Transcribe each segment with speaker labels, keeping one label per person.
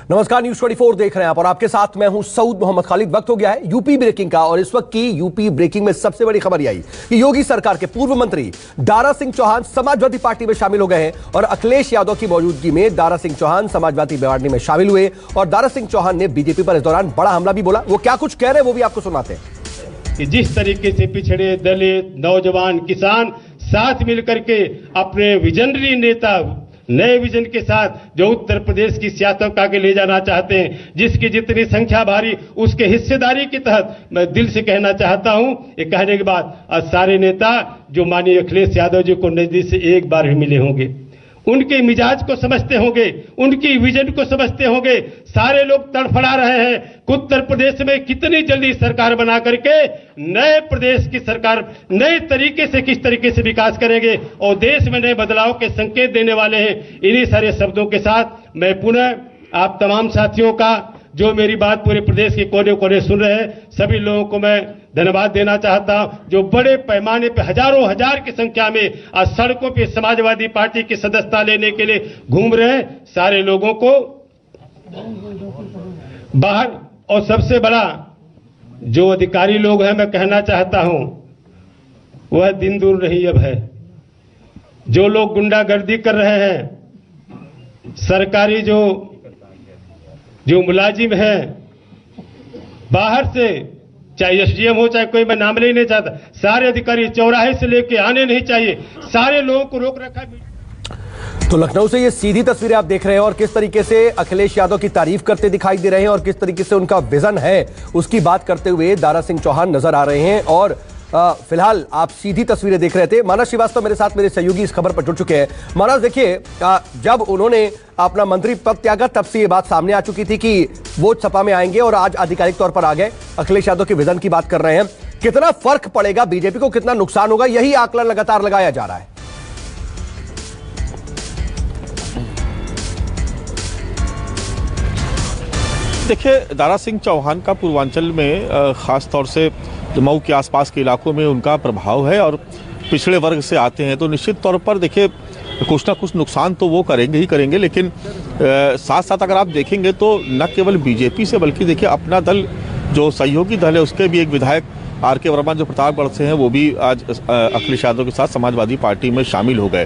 Speaker 1: नमस्कार, न्यूज 24 देख रहे हैं आप और आपके साथ मैं हूं सऊद मोहम्मद खालिद। वक्त हो गया है यूपी ब्रेकिंग का और इस वक्त की यूपी ब्रेकिंग में सबसे बड़ी खबर यह आई कि योगी सरकार के पूर्व मंत्री दारा सिंह चौहान समाजवादी पार्टी में शामिल हो गए हैं और अखिलेश यादव की मौजूदगी में दारा सिंह चौहान समाजवादी पार्टी में शामिल हुए और दारा सिंह चौहान ने बीजेपी पर इस दौरान बड़ा हमला भी बोला। वो क्या कुछ कह रहे हैं वो भी आपको सुनाते हैं
Speaker 2: कि जिस तरीके से पिछड़े दलित नौजवान किसान साथ मिलकर के अपने विजनरी नेता नए विजन के साथ जो उत्तर प्रदेश की सियासत को आगे ले जाना चाहते हैं, जिसकी जितनी संख्या भारी उसके हिस्सेदारी के तहत मैं दिल से कहना चाहता हूं, ये कहने के बाद आज सारे नेता जो माननीय अखिलेश यादव जी को नजदीक से एक बार भी मिले होंगे, उनके मिजाज को समझते होंगे, उनकी विजन को समझते होंगे। सारे लोग तड़फड़ा रहे हैं कि उत्तर प्रदेश में कितनी जल्दी सरकार बना करके नए प्रदेश की सरकार नए तरीके से किस तरीके से विकास करेंगे और देश में नए बदलाव के संकेत देने वाले हैं। इन्हीं सारे शब्दों के साथ मैं पुनः आप तमाम साथियों का जो मेरी बात पूरे प्रदेश के कोने कोने सुन रहे हैं सभी लोगों को मैं धन्यवाद देना चाहता हूं, जो बड़े पैमाने पर हजारों हजार की संख्या में आज सड़कों पर समाजवादी पार्टी की सदस्यता लेने के लिए घूम रहे हैं। सारे लोगों को बाहर और सबसे बड़ा जो अधिकारी लोग हैं मैं कहना चाहता हूं वह दिन दूर नहीं अब है। जो लोग गुंडागर्दी कर रहे हैं, सरकारी जो मुलाजिम हैं बाहर से, चाहे एसडीएम हो चाहे कोई, मैं नाम नहीं चाहता, सारे अधिकारी चौराहे से लेके आने नहीं चाहिए। सारे लोगों को रोक रखा है।
Speaker 1: तो लखनऊ से ये सीधी तस्वीरें आप देख रहे हैं और किस तरीके से अखिलेश यादव की तारीफ करते दिखाई दे रहे हैं और किस तरीके से उनका विजन है उसकी बात करते हुए दारा सिंह चौहान नजर आ रहे हैं। और फिलहाल आप सीधी तस्वीरें देख रहे थे। मानस श्रीवास्तव मेरे साथ, मेरे सहयोगी इस खबर पर जुड़ चुके हैं। मानस, देखिए, जब उन्होंने अपना मंत्री पद त्यागा तब से ये बात सामने आ चुकी थी कि वो सपा में आएंगे और आज आधिकारिक तौर पर आ गए। अखिलेश यादव के विजन की बात कर रहे हैं। कितना फर्क पड़ेगा बीजेपी को, कितना नुकसान होगा, यही आकलन लगातार लगाया जा रहा है।
Speaker 3: देखिए, दारा सिंह चौहान का पूर्वांचल में खास तौर से मऊ के आसपास के इलाकों में उनका प्रभाव है और पिछड़े वर्ग से आते हैं, तो निश्चित तौर पर देखिए कुछ ना कुछ नुकसान तो वो करेंगे ही करेंगे। लेकिन साथ साथ अगर आप देखेंगे तो न केवल बीजेपी से बल्कि देखिए अपना दल जो सहयोगी दल है उसके भी एक विधायक आर.के. वर्मा जो प्रतापगढ़ से हैं वो भी आज अखिलेश यादव के साथ समाजवादी पार्टी में शामिल हो गए।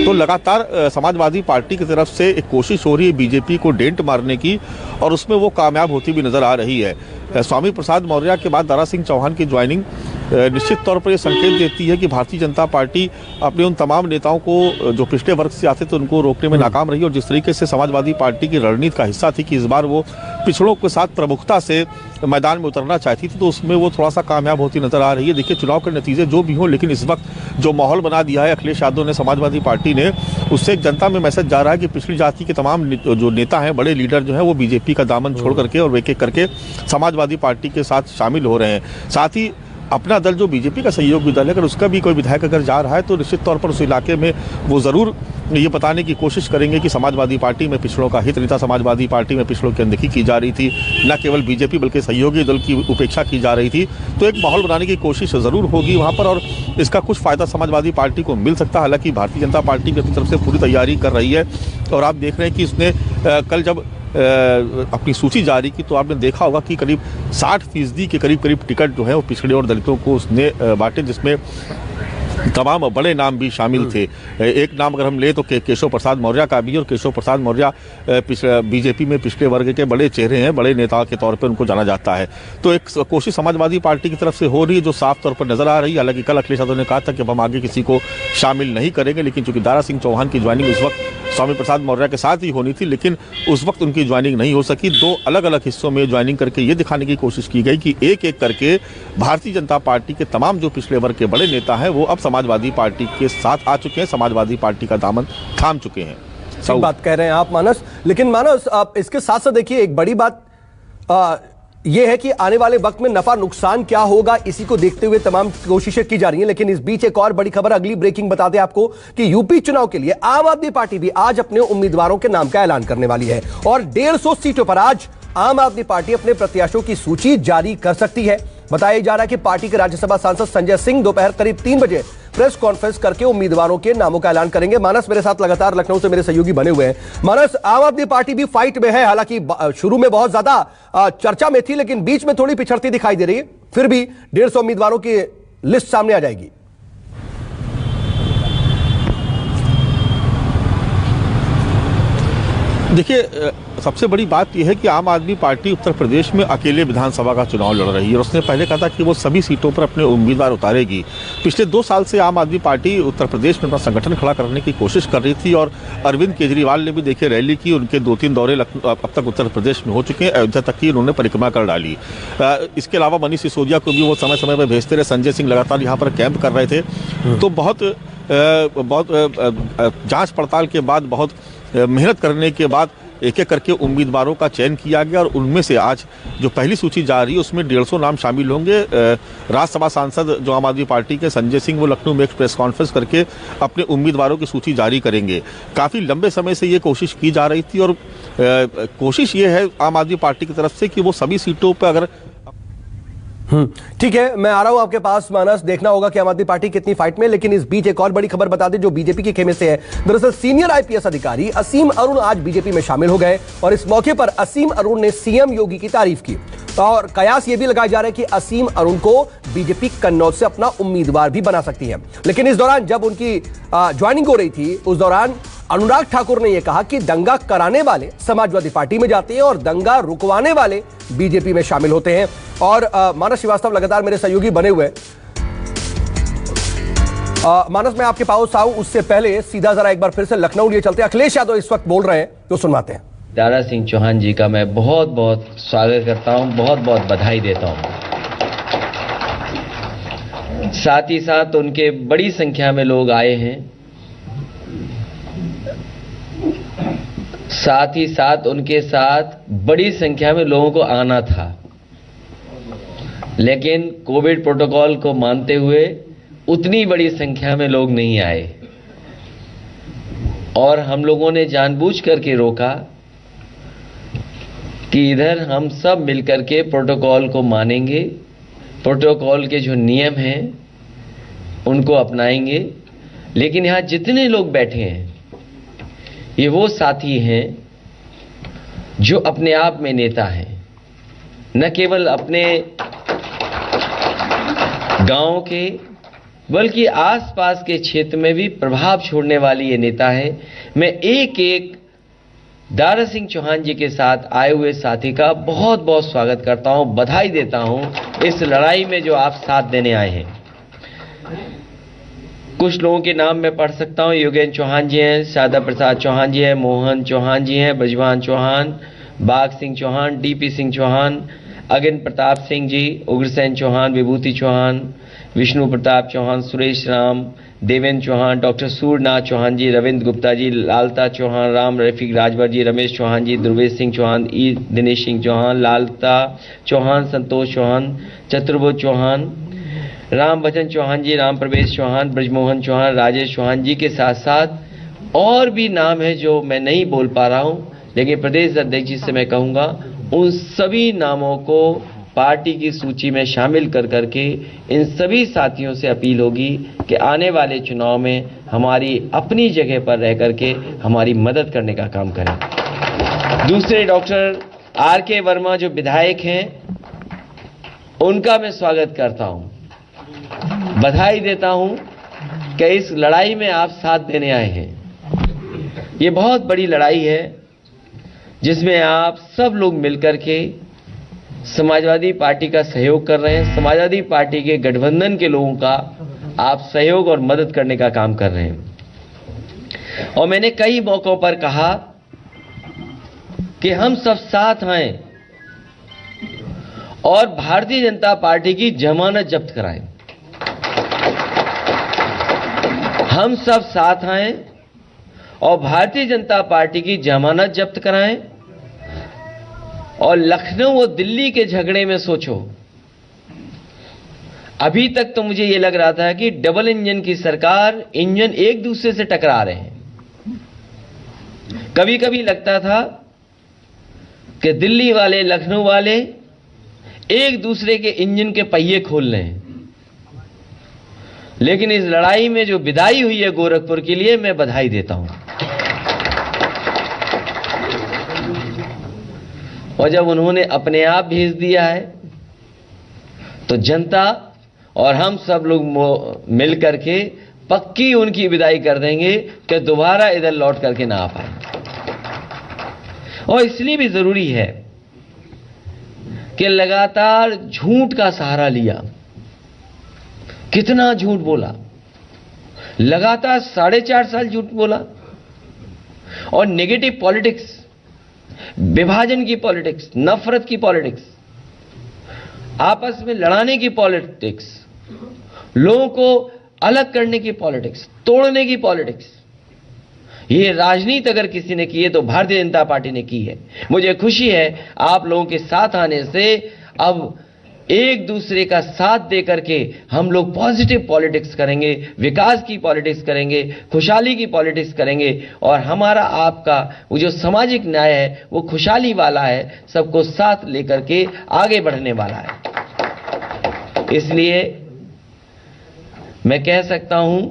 Speaker 3: तो लगातार समाजवादी पार्टी की तरफ से एक कोशिश हो रही है बीजेपी को डेंट मारने की और उसमें वो कामयाब होती भी नजर आ रही है। स्वामी प्रसाद मौर्य के बाद दारा सिंह चौहान की ज्वाइनिंग निश्चित तौर पर यह संकेत देती है कि भारतीय जनता पार्टी अपने उन तमाम नेताओं को जो पिछड़े वर्ग से आते थे उनको रोकने में नाकाम रही और जिस तरीके से समाजवादी पार्टी की रणनीति का हिस्सा थी कि इस बार वो पिछड़ों के साथ प्रमुखता से मैदान में उतरना चाहती थी, तो उसमें वो थोड़ा सा कामयाब होती नजर आ रही है। देखिए, चुनाव के नतीजे जो भी हों, लेकिन इस वक्त जो माहौल बना दिया है अखिलेश यादव ने, समाजवादी पार्टी ने, उससे एक जनता में मैसेज जा रहा है कि पिछड़ी जाति के तमाम जो नेता हैं, बड़े लीडर जो हैं, वो बीजेपी का दामन छोड़ करके और एक एक करके समाजवादी पार्टी के साथ शामिल हो रहे हैं। साथ ही अपना दल जो बीजेपी का सहयोगी दल है, अगर उसका भी कोई विधायक अगर जा रहा है तो निश्चित तौर पर उस इलाके में वो ज़रूर ये बताने की कोशिश करेंगे कि समाजवादी पार्टी में पिछड़ों का हित नहीं था, समाजवादी पार्टी में पिछड़ों की अनदेखी की जा रही थी, न केवल बीजेपी बल्कि सहयोगी दल की उपेक्षा की जा रही थी। तो एक माहौल बनाने की कोशिश ज़रूर होगी वहाँ पर और इसका कुछ फ़ायदा समाजवादी पार्टी को मिल सकता है। हालांकि भारतीय जनता पार्टी की अपनी तरफ से पूरी तैयारी कर रही है और आप देख रहे हैं कि उसने कल जब अपनी सूची जारी की तो आपने देखा होगा कि करीब 60% के करीब टिकट जो है वो पिछड़े और दलितों को उसने बांटे, जिसमें तमाम बड़े नाम भी शामिल थे। एक नाम अगर हम ले तो केशव प्रसाद मौर्य का भी, और केशव प्रसाद मौर्य बीजेपी में पिछड़े वर्ग के बड़े चेहरे हैं, बड़े नेता के तौर पर उनको जाना जाता है। तो एक कोशिश समाजवादी पार्टी की तरफ से हो रही है जो साफ तौर पर नजर आ रही है। हालांकि कल अखिलेश यादव ने कहा था कि अब हम आगे किसी को शामिल नहीं करेंगे, लेकिन चूंकि दारा सिंह चौहान की ज्वाइनिंग उस वक्त स्वामी प्रसाद मौर्य के साथ ही होनी थी, लेकिन उस वक्त उनकी ज्वाइनिंग नहीं हो सकी। दो अलग अलग हिस्सों में ज्वाइनिंग करके ये दिखाने की कोशिश की गई कि एक एक करके भारतीय जनता पार्टी के तमाम जो पिछले वर्ग के बड़े नेता हैं वो अब समाजवादी पार्टी के साथ आ चुके हैं, समाजवादी पार्टी का दामन थाम चुके हैं।
Speaker 1: सही बात कह रहे हैं आप मानस। लेकिन मानस, आप इसके साथ साथ देखिए एक बड़ी बात यह है कि आने वाले वक्त में नफा नुकसान क्या होगा, इसी को देखते हुए तमाम कोशिशें की जा रही हैं। लेकिन इस बीच एक और बड़ी खबर, अगली ब्रेकिंग बता दें आपको कि यूपी चुनाव के लिए आम आदमी पार्टी भी आज अपने उम्मीदवारों के नाम का ऐलान करने वाली है और 150 सीटों पर आज आम आदमी पार्टी अपने प्रत्याशियों की सूची जारी कर सकती है। बताया जा रहा है कि पार्टी के राज्यसभा सांसद संजय सिंह दोपहर करीब 3 बजे प्रेस कॉन्फ्रेंस करके उम्मीदवारों के नामों का ऐलान करेंगे। मानस मेरे साथ लगातार लखनऊ से मेरे सहयोगी बने हुए हैं। मानस, आम आदमी पार्टी भी फाइट में है, हालांकि शुरू में बहुत ज्यादा चर्चा में थी, लेकिन बीच में थोड़ी पिछड़ती दिखाई दे रही है। फिर भी 150 उम्मीदवारों की लिस्ट सामने आ जाएगी।
Speaker 3: देखिए, सबसे बड़ी बात यह है कि आम आदमी पार्टी उत्तर प्रदेश में अकेले विधानसभा का चुनाव लड़ रही है और उसने पहले कहा था कि वो सभी सीटों पर अपने उम्मीदवार उतारेगी। पिछले 2 साल से आम आदमी पार्टी उत्तर प्रदेश में अपना संगठन खड़ा करने की कोशिश कर रही थी और अरविंद केजरीवाल ने भी देखिए रैली की। उनके 2-3 दौरे अब तक उत्तर प्रदेश में हो चुके हैं। अयोध्या तक की उन्होंने परिक्रमा कर डाली। इसके अलावा मनीष सिसोदिया को भी वो समय समय पर भेजते रहे। संजय सिंह लगातार यहाँ पर कैंप कर रहे थे। तो बहुत जाँच पड़ताल के बाद, बहुत मेहनत करने के बाद एक एक करके उम्मीदवारों का चयन किया गया और उनमें से आज जो पहली सूची जा रही है उसमें 150 नाम शामिल होंगे। राज्यसभा सांसद जो आम आदमी पार्टी के संजय सिंह, वो लखनऊ में एक प्रेस कॉन्फ्रेंस करके अपने उम्मीदवारों की सूची जारी करेंगे। काफ़ी लंबे समय से ये कोशिश की जा रही थी और कोशिश ये है आम आदमी पार्टी की तरफ से कि वो सभी सीटों पर अगर
Speaker 1: ठीक है, मैं आ रहा हूं आपके पास मानस। देखना होगा कि आम आदमी पार्टी कितनी फाइट में। लेकिन इस बीच एक और बड़ी खबर बता दें जो बीजेपी के खेमे से है। दरअसल सीनियर आईपीएस अधिकारी असीम अरुण आज बीजेपी में शामिल हो गए और इस मौके पर असीम अरुण ने सीएम योगी की तारीफ की और कयास यह भी लगाया जा रहा है कि असीम अरुण को बीजेपी कन्नौज से अपना उम्मीदवार भी बना सकती है। लेकिन इस दौरान जब उनकी ज्वाइनिंग हो रही थी, उस दौरान अनुराग ठाकुर ने यह कहा कि दंगा कराने वाले समाजवादी पार्टी में जाते हैं और दंगा रुकवाने वाले बीजेपी में शामिल होते हैं। और मानस श्रीवास्तव लगातार मेरे सहयोगी बने हुए। मानस, मैं आपके पास आऊं उससे पहले सीधा जरा एक बार फिर से लखनऊ लिए चलते हैं। अखिलेश यादव इस वक्त बोल रहे हैं, तो सुनवाते हैं।
Speaker 4: दारा सिंह चौहान जी का मैं बहुत बहुत स्वागत करता हूं, बहुत बहुत बधाई देता हूं। साथ ही साथ उनके बड़ी संख्या में लोग आए हैं। साथ ही साथ उनके साथ बड़ी संख्या में लोगों को आना था, लेकिन कोविड प्रोटोकॉल को मानते हुए उतनी बड़ी संख्या में लोग नहीं आए और हम लोगों ने जानबूझ करके रोका कि इधर हम सब मिलकर के प्रोटोकॉल को मानेंगे, प्रोटोकॉल के जो नियम हैं उनको अपनाएंगे। लेकिन यहाँ जितने लोग बैठे हैं ये वो साथी हैं जो अपने आप में नेता हैं, न केवल अपने गांव के बल्कि आसपास के क्षेत्र में भी प्रभाव छोड़ने वाली ये नेता है। मैं एक एक दारा सिंह चौहान जी के साथ आए हुए साथी का बहुत बहुत स्वागत करता हूं, बधाई देता हूं इस लड़ाई में जो आप साथ देने आए हैं। कुछ लोगों के नाम मैं पढ़ सकता हूं। योगेंद्र चौहान जी हैं, शारदा प्रसाद चौहान जी हैं, मोहन चौहान जी हैं, ब्रजभान चौहान, बाघ सिंह चौहान, डीपी सिंह चौहान, अगन प्रताप सिंह जी, उग्रसेन चौहान, विभूति चौहान, विष्णु प्रताप चौहान, सुरेश राम, देवेंद्र चौहान, डॉक्टर सूर्यनाथ चौहान जी, रविंद्र गुप्ता जी, लालता चौहान, राम रफीक राजभर जी, रमेश चौहान जी, दुर्वेश सिंह चौहान, ई दिनेश सिंह चौहान, लालता चौहान, संतोष चौहान, चतुर्भुज चौहान, राम बचन चौहान जी, राम प्रवेश चौहान, ब्रजमोहन चौहान, राजेश चौहान जी के साथ साथ और भी नाम है जो मैं नहीं बोल पा रहा हूं, लेकिन प्रदेश अध्यक्ष जी से मैं कहूंगा उन सभी नामों को पार्टी की सूची में शामिल कर करके इन सभी साथियों से अपील होगी कि आने वाले चुनाव में हमारी अपनी जगह पर रह करके हमारी मदद करने का काम करें। दूसरे डॉक्टर आर.के. वर्मा जो विधायक हैं उनका मैं स्वागत करता हूं, बधाई देता हूं कि इस लड़ाई में आप साथ देने आए हैं। ये बहुत बड़ी लड़ाई है जिसमें आप सब लोग मिलकर के समाजवादी पार्टी का सहयोग कर रहे हैं। समाजवादी पार्टी के गठबंधन के लोगों का आप सहयोग और मदद करने का काम कर रहे हैं। और मैंने कई मौकों पर कहा कि हम सब साथ आए और भारतीय जनता पार्टी की जमानत जब्त कराएं। हम सब साथ आए और भारतीय जनता पार्टी की जमानत जब्त कराएं। और लखनऊ और दिल्ली के झगड़े में सोचो, अभी तक तो मुझे यह लग रहा था कि डबल इंजन की सरकार, इंजन एक दूसरे से टकरा रहे हैं। कभी कभी लगता था कि दिल्ली वाले, लखनऊ वाले एक दूसरे के इंजन के पहिए खोल रहे हैं। लेकिन इस लड़ाई में जो विदाई हुई है गोरखपुर के लिए, मैं बधाई देता हूं। और जब उन्होंने अपने आप भेज दिया है तो जनता और हम सब लोग मिलकर के पक्की उनकी विदाई कर देंगे कि दोबारा इधर लौट करके ना आ पाए। और इसलिए भी जरूरी है कि लगातार झूठ का सहारा लिया, कितना झूठ बोला, लगातार 4.5 साल झूठ बोला, और नेगेटिव पॉलिटिक्स, विभाजन की पॉलिटिक्स, नफरत की पॉलिटिक्स, आपस में लड़ाने की पॉलिटिक्स, लोगों को अलग करने की पॉलिटिक्स, तोड़ने की पॉलिटिक्स, ये राजनीति अगर किसी ने की है तो भारतीय जनता पार्टी ने की है। मुझे खुशी है आप लोगों के साथ आने से अब एक दूसरे का साथ दे करके हम लोग पॉजिटिव पॉलिटिक्स करेंगे, विकास की पॉलिटिक्स करेंगे, खुशहाली की पॉलिटिक्स करेंगे, और हमारा आपका वो जो सामाजिक न्याय है वो खुशहाली वाला है, सबको साथ लेकर के आगे बढ़ने वाला है। इसलिए मैं कह सकता हूं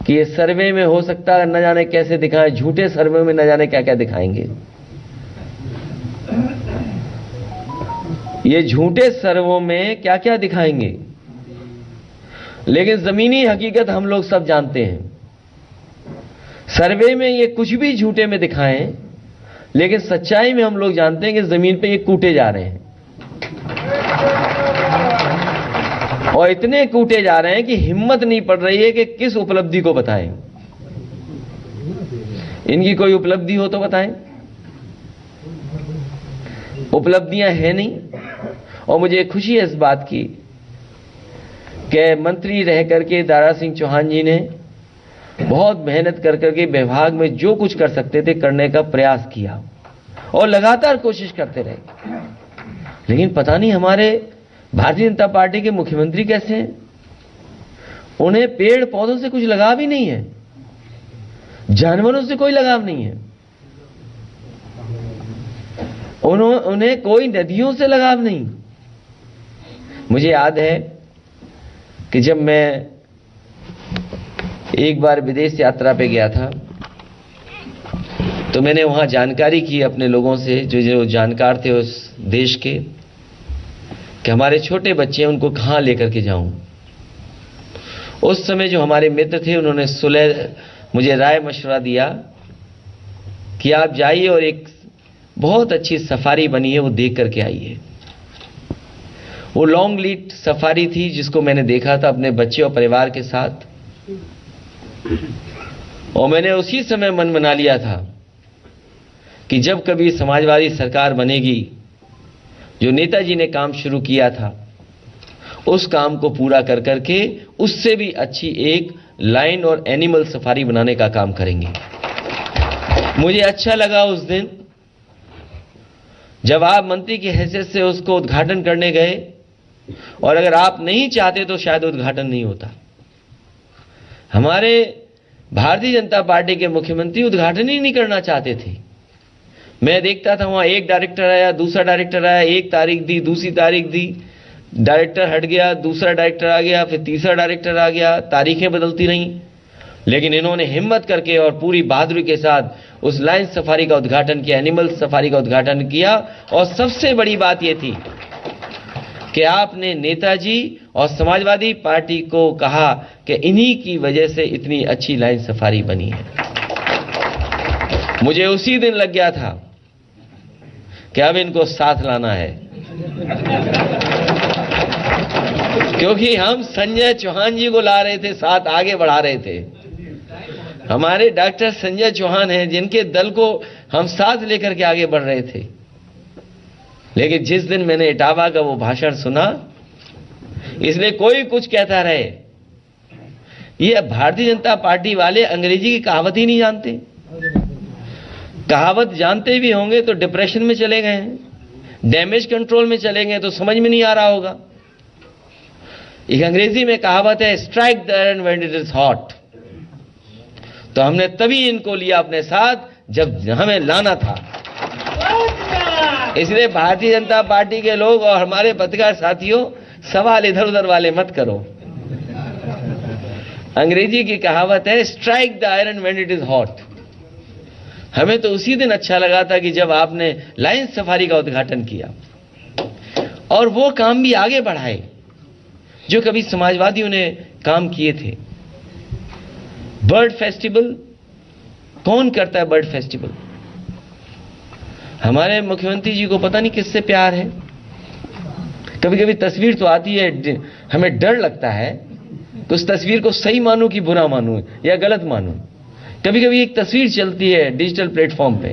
Speaker 4: कि ये सर्वे में हो सकता है न जाने कैसे दिखाएं, झूठे सर्वे में न जाने क्या क्या दिखाएंगे। ये झूठे सर्वों में क्या क्या दिखाएंगे, लेकिन जमीनी हकीकत हम लोग सब जानते हैं। सर्वे में ये कुछ भी झूठे में दिखाएं, लेकिन सच्चाई में हम लोग जानते हैं कि जमीन पे ये कूटे जा रहे हैं, और इतने कूटे जा रहे हैं कि हिम्मत नहीं पड़ रही है कि किस उपलब्धि को बताएं। इनकी कोई उपलब्धि हो तो बताएं। उपलब्धियां हैं नहीं। और मुझे खुशी है इस बात की कि मंत्री रह करके दारा सिंह चौहान जी ने बहुत मेहनत कर करके विभाग में जो कुछ कर सकते थे करने का प्रयास किया और लगातार कोशिश करते रहे। लेकिन पता नहीं हमारे भारतीय जनता पार्टी के मुख्यमंत्री कैसे हैं, उन्हें पेड़ पौधों से कुछ लगाव ही नहीं है, जानवरों से कोई लगाव नहीं है, उन्हें कोई नदियों से लगाव नहीं। मुझे याद है कि जब मैं एक बार विदेश यात्रा पे गया था तो मैंने वहां जानकारी की अपने लोगों से जो जानकार थे उस देश के, कि हमारे छोटे बच्चे हैं उनको कहां लेकर के जाऊं। उस समय जो हमारे मित्र थे उन्होंने सुलह मुझे राय मशवरा दिया कि आप जाइए और एक बहुत अच्छी सफारी बनी है वो देख करके आइए। वो लॉन्ग लीड सफारी थी जिसको मैंने देखा था अपने बच्चे और परिवार के साथ, और मैंने उसी समय मन बना लिया था कि जब कभी समाजवादी सरकार बनेगी, जो नेताजी ने काम शुरू किया था उस काम को पूरा कर करके उससे भी अच्छी एक लाइन और एनिमल सफारी बनाने का काम करेंगे। मुझे अच्छा लगा उस दिन जब आप मंत्री की हैसियत से उसको उद्घाटन करने गए, और अगर आप नहीं चाहते तो शायद उद्घाटन नहीं होता। हमारे भारतीय जनता पार्टी के मुख्यमंत्री उद्घाटन ही नहीं करना चाहते थे। मैं देखता था वहां एक डायरेक्टर आया, दूसरा डायरेक्टर आया, एक तारीख दी, दूसरी तारीख दी, डायरेक्टर हट गया, दूसरा डायरेक्टर आ गया, फिर तीसरा डायरेक्टर आ गया, तारीखें बदलती रहीं। लेकिन इन्होंने हिम्मत करके और पूरी बहादुरी के साथ उस लाइन सफारी का उद्घाटन किया, एनिमल सफारी का उद्घाटन किया। और सबसे बड़ी बात यह थी कि आपने नेताजी और समाजवादी पार्टी को कहा कि इन्हीं की वजह से इतनी अच्छी लाइन सफारी बनी है। मुझे उसी दिन लग गया था कि अब इनको साथ लाना है, क्योंकि हम संजय चौहान जी को ला रहे थे, साथ आगे बढ़ा रहे थे। हमारे डॉक्टर संजय चौहान हैं जिनके दल को हम साथ लेकर के आगे बढ़ रहे थे। लेकिन जिस दिन मैंने इटावा का वो भाषण सुना, इसलिए कोई कुछ कहता रहे, ये भारतीय जनता पार्टी वाले अंग्रेजी की कहावत ही नहीं जानते। कहावत जानते भी होंगे तो डिप्रेशन में चले गए हैं, डैमेज कंट्रोल में चले गए तो समझ में नहीं आ रहा होगा। एक अंग्रेजी में कहावत है, strike the iron when it is hot. तो हमने तभी इनको लिया अपने साथ जब हमें लाना था। इसलिए भारतीय जनता पार्टी के लोग और हमारे पत्रकार साथियों, सवाल इधर उधर वाले मत करो। अंग्रेजी की कहावत है, strike the iron when it is hot. हमें तो उसी दिन अच्छा लगा था कि जब आपने लायन सफारी का उद्घाटन किया और वो काम भी आगे बढ़ाए जो कभी समाजवादियों ने काम किए थे। बर्ड फेस्टिवल, कौन करता है बर्ड फेस्टिवल? हमारे मुख्यमंत्री जी को पता नहीं किससे प्यार है। कभी कभी तस्वीर तो आती है, हमें डर लगता है कि उस तस्वीर को सही मानूं कि बुरा मानूं या गलत मानूं। कभी कभी एक तस्वीर चलती है डिजिटल प्लेटफॉर्म पे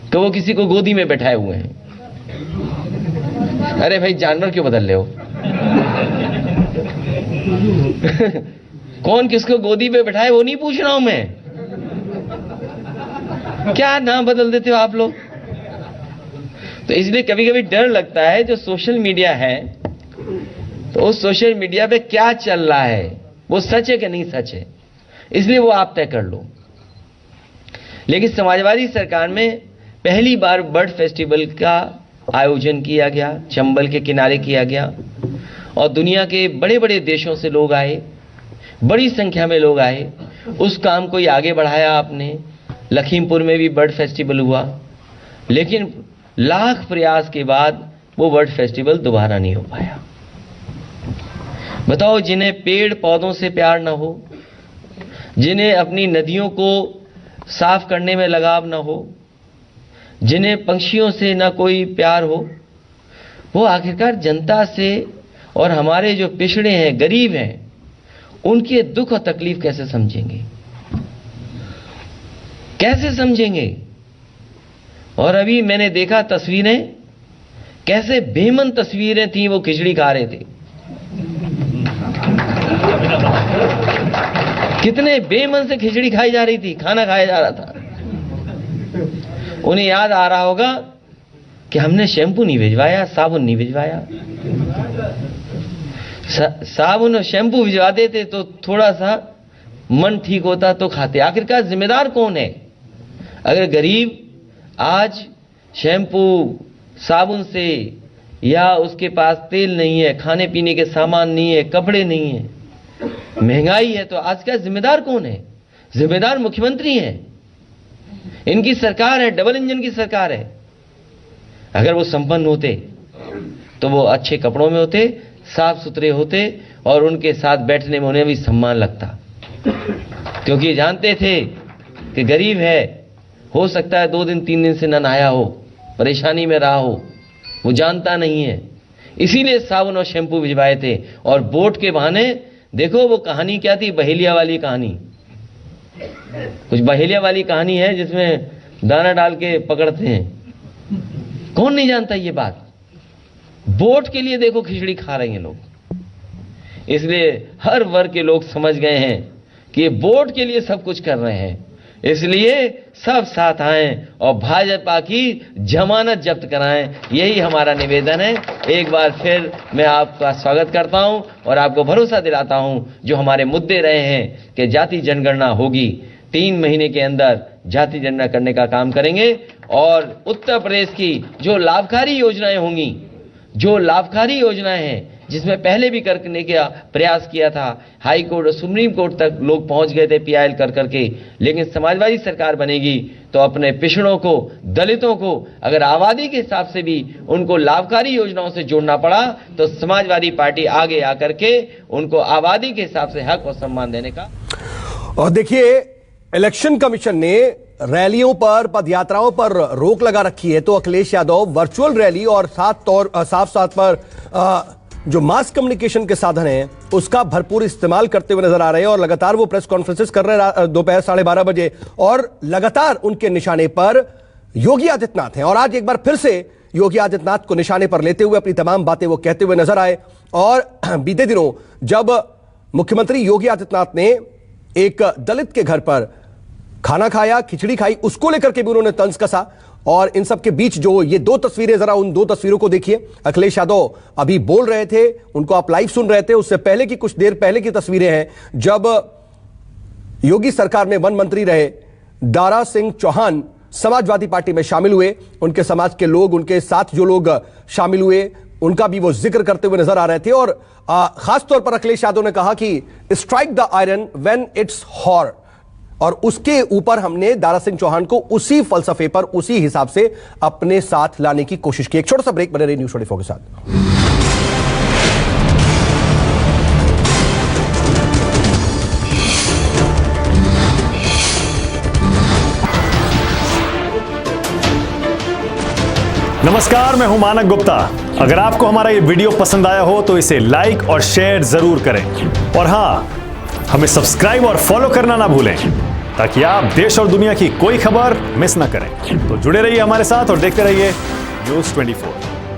Speaker 4: कि वो किसी को गोदी में बैठाए हुए हैं। अरे भाई, जानवर क्यों बदल रहे हो? कौन किसको गोदी पे बैठाए वो नहीं पूछ रहा हूं मैं। क्या नाम बदल देते हो आप लोग? तो इसलिए कभी कभी डर लगता है। जो सोशल मीडिया है, तो उस सोशल मीडिया पे क्या चल रहा है, वो सच है कि नहीं सच है, इसलिए वो आप तय कर लो। लेकिन समाजवादी सरकार में पहली बार बर्ड फेस्टिवल का आयोजन किया गया, चंबल के किनारे किया गया और दुनिया के बड़े बड़े देशों से लोग आए, बड़ी संख्या में लोग आए। उस काम को ही आगे बढ़ाया आपने। लखीमपुर में भी बर्ड फेस्टिवल हुआ, लेकिन लाख प्रयास के बाद वो बर्ड फेस्टिवल दोबारा नहीं हो पाया। बताओ, जिन्हें पेड़ पौधों से प्यार ना हो, जिन्हें अपनी नदियों को साफ करने में लगाव ना हो, जिन्हें पंछियों से ना कोई प्यार हो, वो आखिरकार जनता से और हमारे जो पिछड़े हैं, गरीब हैं, उनके दुख और तकलीफ कैसे समझेंगे? कैसे समझेंगे? और अभी मैंने देखा तस्वीरें, कैसे बेमन तस्वीरें थी। वो खिचड़ी खा रहे थे, कितने बेमन से खिचड़ी खाई जा रही थी, खाना खाया जा रहा था। उन्हें याद आ रहा होगा कि हमने शैम्पू नहीं भिजवाया, साबुन नहीं भिजवाया। साबुन और शैम्पू भिजवा देते तो थोड़ा सा मन ठीक होता तो खाते। आखिरकार जिम्मेदार कौन है? अगर गरीब आज शैम्पू साबुन से, या उसके पास तेल नहीं है, खाने पीने के सामान नहीं है, कपड़े नहीं है, महंगाई है, तो आज का जिम्मेदार कौन है? जिम्मेदार मुख्यमंत्री हैं। इनकी सरकार है, डबल इंजन की सरकार है। अगर वो संपन्न होते तो वो अच्छे कपड़ों में होते, साफ सुथरे होते और उनके साथ बैठने में उन्हें भी सम्मान लगता, क्योंकि जानते थे कि गरीब है, हो सकता है 2 दिन 3 दिन से न नहाया हो, परेशानी में रहा हो, वो जानता नहीं है। इसीलिए साबुन और शैम्पू भिजवाए थे। और वोट के बहाने देखो वो कहानी क्या थी, बहेलिया वाली कहानी। कुछ बहेलिया वाली कहानी है जिसमें दाना डाल के पकड़ते हैं। कौन नहीं जानता ये बात? वोट के लिए देखो खिचड़ी खा रहे हैं लोग। इसलिए हर वर्ग के लोग समझ गए हैं कि ये वोट के लिए सब कुछ कर रहे हैं। इसलिए सब साथ आएं और भाजपा की जमानत जब्त कराएं, यही हमारा निवेदन है। एक बार फिर मैं आपका स्वागत करता हूं और आपको भरोसा दिलाता हूं, जो हमारे मुद्दे रहे हैं कि जाति जनगणना होगी, 3 महीने के अंदर जाति जनगणना करने का काम करेंगे। और उत्तर प्रदेश की जो लाभकारी योजनाएं होंगी, जो लाभकारी योजनाएं हैं, जिसमें पहले भी करने का प्रयास किया था, हाई कोर्ट और सुप्रीम कोर्ट तक लोग पहुंच गए थे पीआईएल कर करके, लेकिन समाजवादी सरकार बनेगी तो अपने पिछड़ों को, दलितों को अगर आबादी के हिसाब से भी उनको लाभकारी योजनाओं से जोड़ना पड़ा तो समाजवादी पार्टी आगे आकर के उनको आबादी के हिसाब से हक और सम्मान देने का।
Speaker 1: और देखिए, इलेक्शन कमीशन ने रैलियों पर, पदयात्राओं पर रोक लगा रखी है, तो अखिलेश यादव वर्चुअल रैली और साफ साथ पर जो मास कम्युनिकेशन के साधन हैं उसका भरपूर इस्तेमाल करते हुए नजर आ रहे हैं। और लगातार वो प्रेस कॉन्फ्रेंसेस कर रहे हैं दोपहर 12:30 बजे, और लगातार उनके निशाने पर योगी आदित्यनाथ हैं। और आज एक बार फिर से योगी आदित्यनाथ को निशाने पर लेते हुए अपनी तमाम बातें वो कहते हुए नजर आए। और बीते दिनों जब मुख्यमंत्री योगी आदित्यनाथ ने एक दलित के घर पर खाना खाया, खिचड़ी खाई, उसको लेकर के भी उन्होंने तंज कसा। और इन सब के बीच जो ये 2 तस्वीरें, जरा उन 2 तस्वीरों को देखिए। अखिलेश यादव अभी बोल रहे थे, उनको आप लाइव सुन रहे थे, उससे पहले की, कुछ देर पहले की तस्वीरें हैं जब योगी सरकार में वन मंत्री रहे दारा सिंह चौहान समाजवादी पार्टी में शामिल हुए। उनके समाज के लोग, उनके साथ जो लोग शामिल हुए, उनका भी वो जिक्र करते हुए नजर आ रहे थे। और खासतौर पर अखिलेश यादव ने कहा कि strike the iron when it's hot, और उसके ऊपर हमने दारा सिंह चौहान को उसी फलसफे पर, उसी हिसाब से अपने साथ लाने की कोशिश की। एक छोटा सा ब्रेक, बने रहिए न्यूज़ 24 के साथ।
Speaker 5: नमस्कार, मैं हूं मानक गुप्ता। अगर आपको हमारा ये वीडियो पसंद आया हो तो इसे लाइक और शेयर जरूर करें, और हां, हमें सब्सक्राइब और फॉलो करना ना भूलें ताकि आप देश और दुनिया की कोई खबर मिस ना करें। तो जुड़े रहिए हमारे साथ और देखते रहिए न्यूज़ 24।